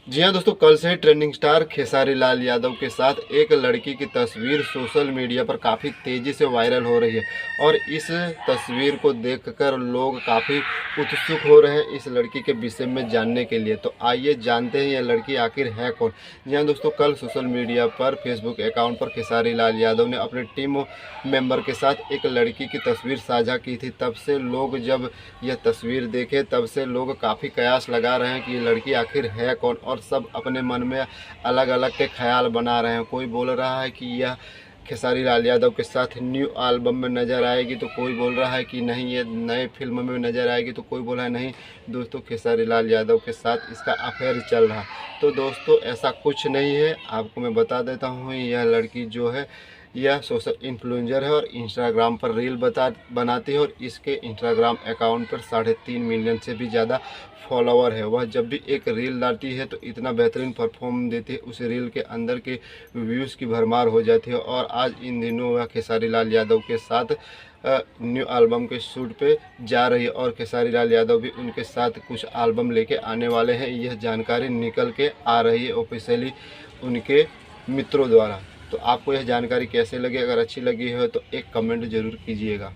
जी हाँ दोस्तों, कल से ही ट्रेंडिंग स्टार खेसारी लाल यादव के साथ एक लड़की की तस्वीर सोशल मीडिया पर काफ़ी तेज़ी से वायरल हो रही है। और इस तस्वीर को देखकर लोग काफ़ी उत्सुक हो रहे हैं इस लड़की के विषय में जानने के लिए। तो आइए जानते हैं यह लड़की आखिर है कौन। जी हाँ दोस्तों, कल सोशल मीडिया पर फेसबुक अकाउंट पर खेसारी लाल यादव ने अपने टीम मेंबर के साथ एक लड़की की तस्वीर साझा की थी। तब से लोग जब यह तस्वीर देखे तब से लोग काफ़ी कयास लगा रहे हैं कि ये लड़की आखिर है कौन, और सब अपने मन में अलग अलग के ख्याल बना रहे हैं। कोई बोल रहा है कि यह खेसारी लाल यादव के साथ न्यू एल्बम में नज़र आएगी, तो कोई बोल रहा है कि नहीं ये नए फिल्म में नज़र आएगी, तो कोई बोल रहा है नहीं दोस्तों खेसारी लाल यादव के साथ इसका अफेयर चल रहा। तो दोस्तों ऐसा कुछ नहीं है, आपको मैं बता देता हूँ। यह लड़की जो है यह सोशल इन्फ्लुएंसर है और इंस्टाग्राम पर रील बनाती है, और इसके इंस्टाग्राम अकाउंट पर 3.5 मिलियन से भी ज़्यादा फॉलोवर है। वह जब भी एक रील डालती है तो इतना बेहतरीन परफॉर्म देती है, उस रील के अंदर के व्यूज़ की भरमार हो जाती है। और आज इन दिनों वह खेसारी लाल यादव के साथ न्यू एल्बम के शूट पे जा रही है, और खेसारी लाल यादव भी उनके साथ कुछ एल्बम लेके आने वाले हैं। यह जानकारी निकल के आ रही है ऑफिशियली उनके मित्रों द्वारा। तो आपको यह जानकारी कैसे लगी? अगर अच्छी लगी हो तो एक कमेंट ज़रूर कीजिएगा।